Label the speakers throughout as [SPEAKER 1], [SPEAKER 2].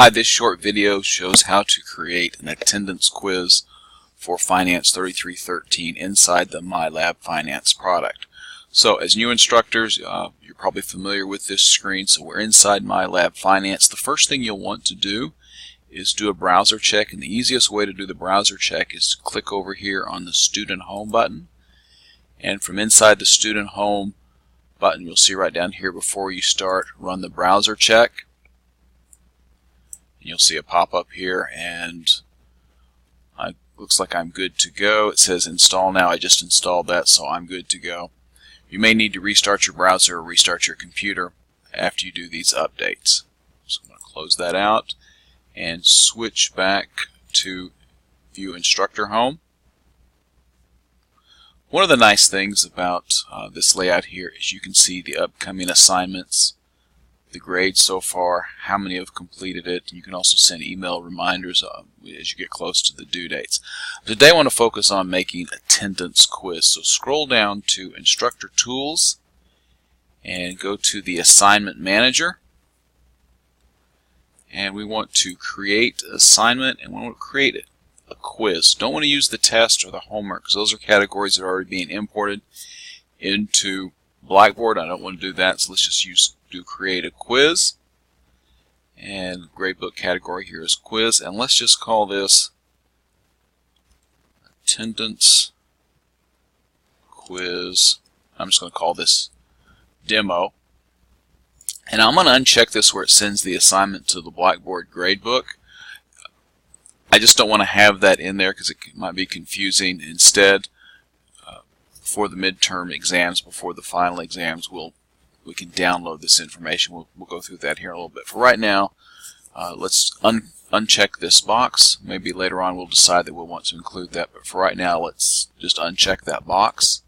[SPEAKER 1] Hi, this short video shows how to create an attendance quiz for Finance 3313 inside the Mylab Finance product. So as new instructors, you're probably familiar with this screen. So we're inside Mylab Finance. The first thing you'll want to do is do a browser check, and the easiest way to do the browser check is to click over here on the Student Home button, and from inside the Student Home button you'll see right down here, before you start, run the browser check. You'll see a pop-up here, and looks like I'm good to go. It says install now. I just installed that, so I'm good to go. You may need to restart your browser or restart your computer after you do these updates. So I'm going to close that out and switch back to View Instructor Home. One of the nice things about this layout here is you can see the upcoming assignments, the grades so far, how many have completed it. You can also send email reminders as you get close to the due dates. Today I want to focus on making attendance quiz. So scroll down to Instructor Tools and go to the Assignment Manager. And we want to create assignment, and we want to create a quiz. Don't want to use the test or the homework because those are categories that are already being imported into Blackboard. I don't want to do that, so let's just do create a quiz, and gradebook category here is quiz, and let's just call this attendance quiz. I'm just going to call this demo, and I'm going to uncheck this where it sends the assignment to the Blackboard gradebook. I just don't want to have that in there because it might be confusing. Instead, before the midterm exams, before the final exams, we can download this information. We'll go through that here in a little bit. For right now, let's uncheck this box. Maybe later on we'll decide that we'll want to include that, but for right now let's just uncheck that box.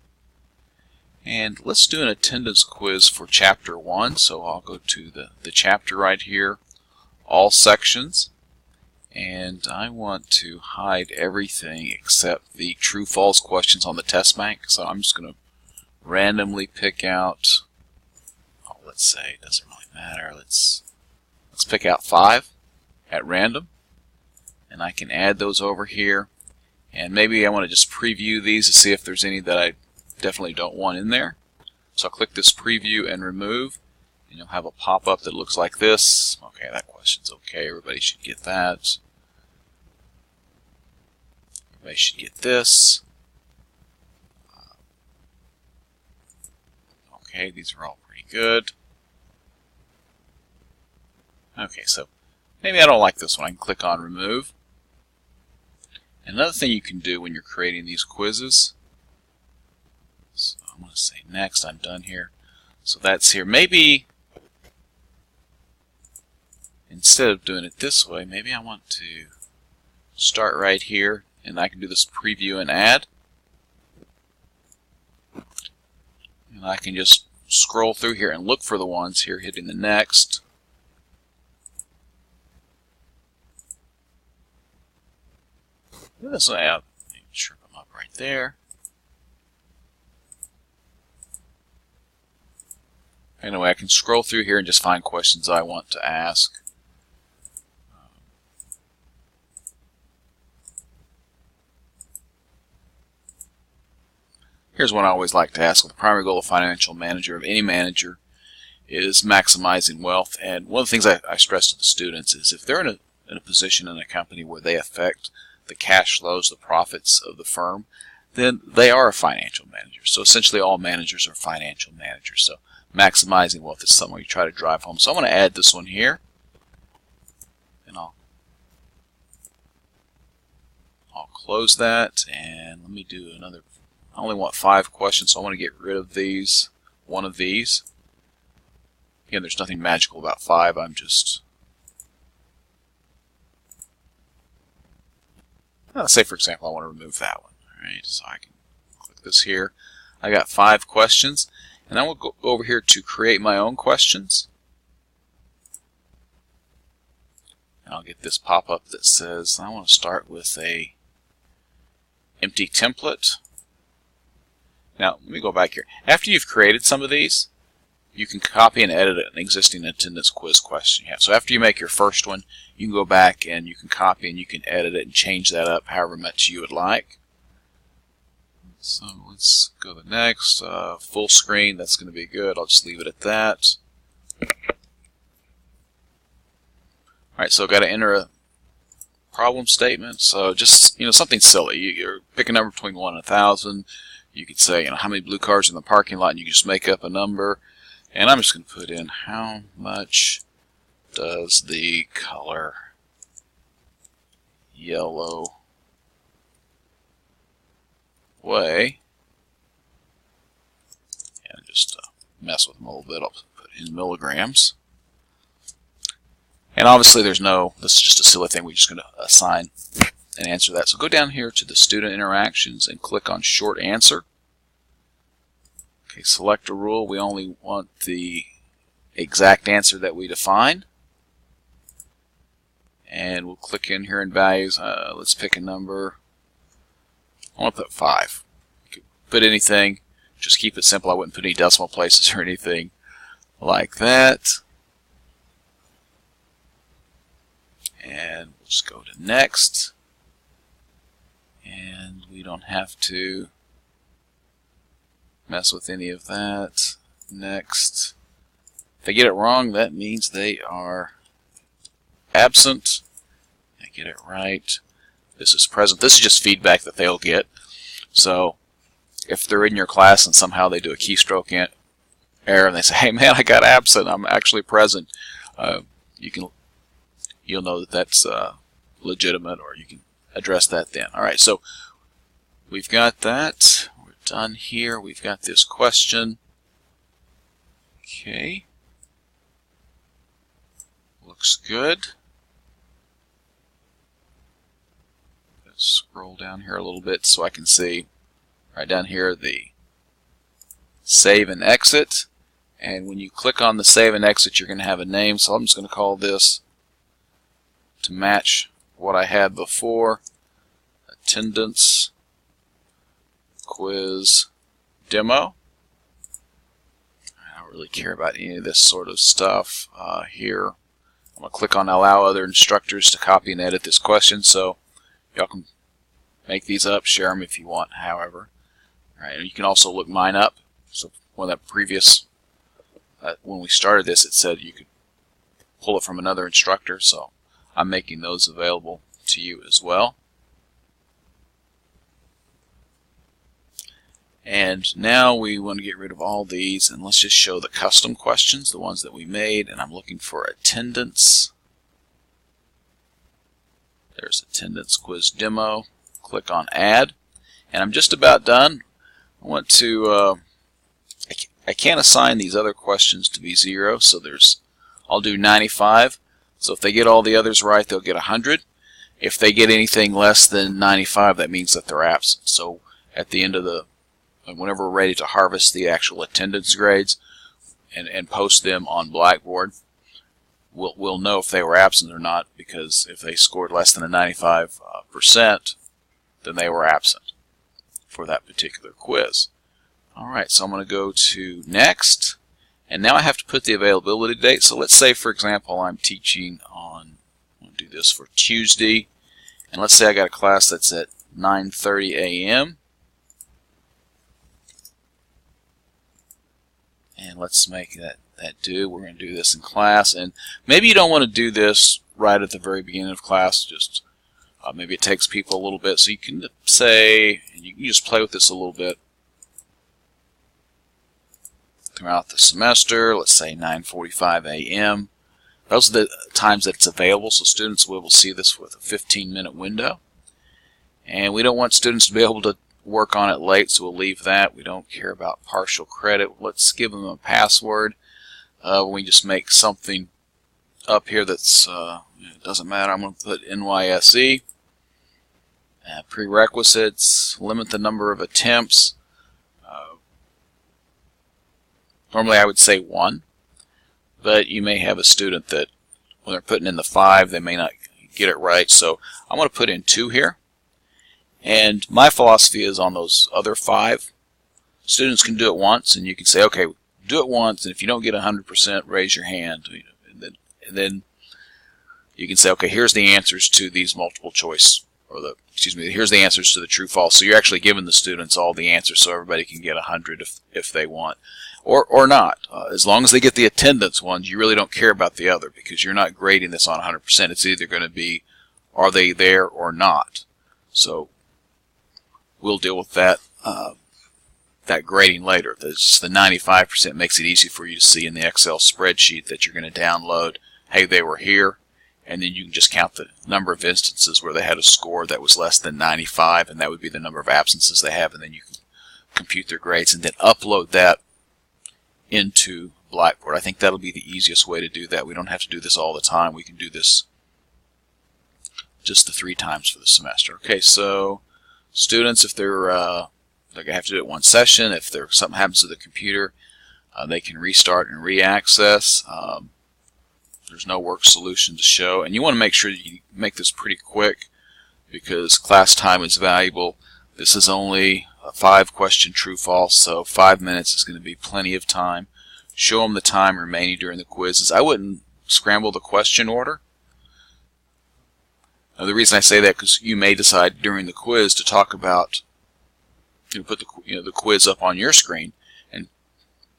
[SPEAKER 1] And let's do an attendance quiz for Chapter 1. So I'll go to the chapter right here, all sections, and I want to hide everything except the true-false questions on the test bank. So I'm just going to randomly pick out, let's say, it doesn't really matter, let's pick out 5 at random, and I can add those over here, and maybe I want to just preview these to see if there's any that I definitely don't want in there. So I'll click this preview and remove, and you'll have a pop-up that looks like this. Okay, that question's okay, everybody should get that. Everybody should get this. Okay, these are all pretty good. Okay, so maybe I don't like this one. I can click on remove. Another thing you can do when you're creating these quizzes, so I'm going to say next. I'm done here. So that's here. Maybe instead of doing it this way, maybe I want to start right here, and I can do this preview and add. And I can just scroll through here and look for the ones here, hitting the next. This way out, shrink them up right there. Anyway, I can scroll through here and just find questions I want to ask. Here's one I always like to ask. The primary goal of financial manager, of any manager, is maximizing wealth. And one of the things I stress to the students is if they're in a position in a company where they affect the cash flows, the profits of the firm, then they are a financial manager. So essentially all managers are financial managers. So maximizing wealth is something you try to drive home. So I'm going to add this one here, and I'll close that, and let me do another. I only want 5 questions, so I want to get rid of these, one of these. Again, there's nothing magical about 5. I'm just, let's say for example I want to remove that one. Alright, so I can click this here. I got 5 questions, and I will go over here to create my own questions. And I'll get this pop-up that says I want to start with a empty template. Now let me go back here. After you've created some of these, you can copy and edit an existing attendance quiz question you have. So after you make your first one, you can go back and you can copy and you can edit it and change that up however much you would like. So let's go to the next. Full screen, that's going to be good. I'll just leave it at that. Alright, so I've got to enter a problem statement. So just, something silly. You're pick a number between 1 and 1,000. You could say, how many blue cars in the parking lot, and you can just make up a number. And I'm just going to put in how much does the color yellow weigh? And just mess with them a little bit. I'll put in milligrams. And obviously this is just a silly thing. We're just going to assign and answer that. So go down here to the student interactions and click on short answer. Okay, select a rule. We only want the exact answer that we defined. And we'll click in here in values. Let's pick a number. I want to put 5. You could put anything. Just keep it simple. I wouldn't put any decimal places or anything like that. And we'll just go to next. And we don't have to mess with any of that. Next. If they get it wrong, that means they are absent. I get it right. This is present. This is just feedback that they'll get. So if they're in your class and somehow they do a keystroke error and they say, hey man, I got absent, I'm actually present, you'll know that that's legitimate, or you can address that then. Alright, so we've got that. We're done here. We've got this question. Okay. Looks good. Let's scroll down here a little bit so I can see right down here the save and exit. And when you click on the save and exit, you're going to have a name. So I'm just going to call this, to match what I had before, attendance quiz demo. I don't really care about any of this sort of stuff here. I'm going to click on allow other instructors to copy and edit this question, so y'all can make these up, share them if you want, however. Alright, and you can also look mine up. So one of that previous, when we started this, it said you could pull it from another instructor, so I'm making those available to you as well. And now we want to get rid of all these, and let's just show the custom questions, the ones that we made. And I'm looking for attendance. There's attendance quiz demo. Click on add, and I'm just about done. I want to I can't assign these other questions to be 0, so I'll do 95. So if they get all the others right, they'll get 100. If they get anything less than 95, that means that they're absent. So at the end of whenever we're ready to harvest the actual attendance grades and post them on Blackboard, we'll know if they were absent or not, because if they scored less than a 95%, then they were absent for that particular quiz. Alright, so I'm going to go to next, and now I have to put the availability date. So let's say, for example, I'm teaching on, I'm going to do this for Tuesday, and let's say I got a class that's at 9:30 a.m. And let's make that do. We're going to do this in class, and maybe you don't want to do this right at the very beginning of class. Just maybe it takes people a little bit, so you can say, and you can just play with this a little bit throughout the semester. Let's say 9:45 a.m. Those are the times that it's available, so students will see this with a 15-minute window. And we don't want students to be able to work on it late, so we'll leave that. We don't care about partial credit. Let's give them a password. We just make something up here that's it doesn't matter. I'm going to put NYSE. Prerequisites, limit the number of attempts. Normally I would say 1, but you may have a student that when they're putting in the 5, they may not get it right, so I'm going to put in 2 here. And my philosophy is on those other 5, students can do it once, and you can say, okay, do it once, and if you don't get 100%, raise your hand, and then you can say, okay, here's the answers to these multiple choice, or here's the answers to the true false. So you're actually giving the students all the answers so everybody can get 100 if they want, or not. As long as they get the attendance ones, you really don't care about the other, because you're not grading this on 100%. It's either going to be, are they there or not? So we'll deal with that that grading later. The 95% makes it easy for you to see in the Excel spreadsheet that you're going to download, hey, they were here, and then you can just count the number of instances where they had a score that was less than 95, and that would be the number of absences they have, and then you can compute their grades and then upload that into Blackboard. I think that'll be the easiest way to do that. We don't have to do this all the time. We can do this just the 3 times for the semester. Okay, so students, if they're going to have to do it one session, if something happens to the computer, they can restart and re-access. There's no work solution to show, and you want to make sure that you make this pretty quick, because class time is valuable. This is only a 5-question true-false, so 5 minutes is going to be plenty of time. Show them the time remaining during the quizzes. I wouldn't scramble the question order. Now, the reason I say that, because you may decide during the quiz to talk about, put the quiz up on your screen and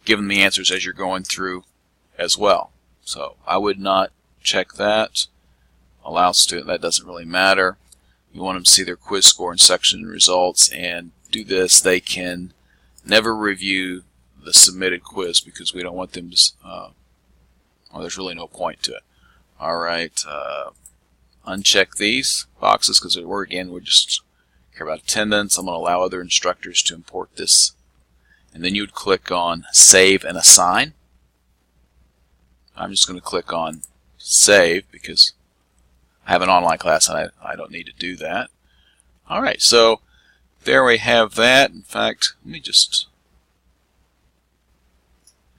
[SPEAKER 1] give them the answers as you're going through as well. So I would not check that. Allow student, that doesn't really matter. You want them to see their quiz score and section results, and do this. They can never review the submitted quiz, because we don't want them to, well, there's really no point to it. Alright, uncheck these boxes, because we just care about attendance. I'm going to allow other instructors to import this, and then you would click on Save and Assign. I'm just going to click on Save, because I have an online class and I don't need to do that. Alright, so there we have that. In fact, let me just,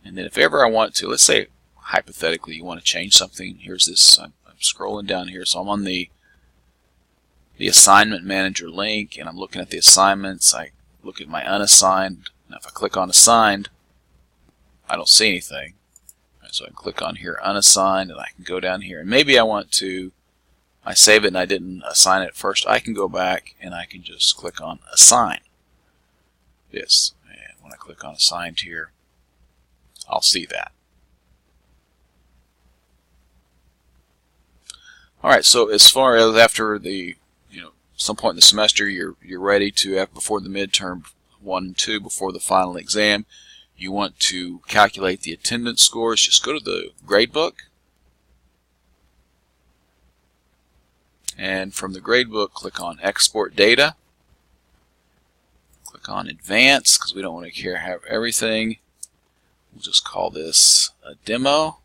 [SPEAKER 1] and then if ever I want to, let's say hypothetically you want to change something. Here's this, I'm scrolling down here, so I'm on the assignment manager link, and I'm looking at the assignments. I look at my unassigned. Now if I click on assigned, I don't see anything. Right, so I can click on here unassigned, and I can go down here, and maybe I save it and I didn't assign it first. I can go back and I can just click on assign this, and when I click on assigned here, I'll see that. Alright, so as far as after the, some point in the semester, you're ready to, before the midterm 1 and 2, before the final exam, you want to calculate the attendance scores. Just go to the gradebook, and from the gradebook, click on Export Data. Click on Advanced, because we don't want to have everything. We'll just call this a demo.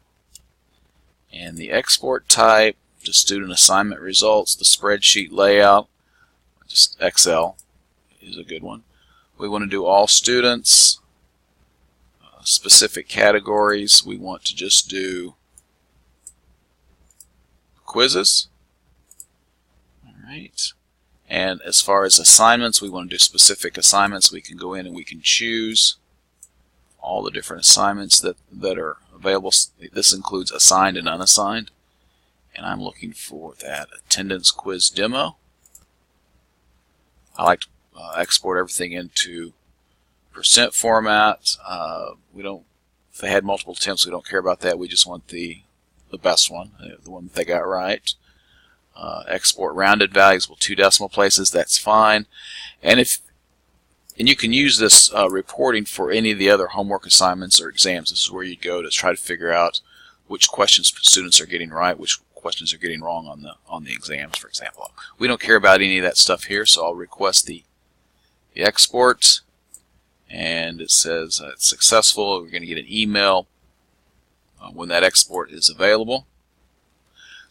[SPEAKER 1] And the export type, just student assignment results. The spreadsheet layout, just Excel is a good one. We want to do all students. Specific categories, we want to just do quizzes. Alright. And as far as assignments, we want to do specific assignments. We can go in and we can choose all the different assignments that are available. This includes assigned and unassigned. And I'm looking for that attendance quiz demo. I like to export everything into percent format. If they had multiple attempts, we don't care about that. We just want the best one, the one that they got right. Export rounded values, 2 decimal places, that's fine. And you can use this reporting for any of the other homework assignments or exams. This is where you go to try to figure out which questions students are getting right, which questions are getting wrong on the exams, for example. We don't care about any of that stuff here, so I'll request the export, and it says it's successful. We're going to get an email when that export is available.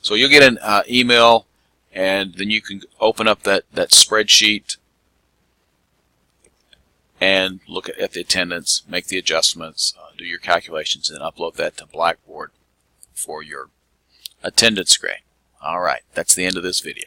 [SPEAKER 1] So you'll get an email, and then you can open up that spreadsheet and look at the attendance, make the adjustments, do your calculations, and upload that to Blackboard for your attendance grade. Alright, that's the end of this video.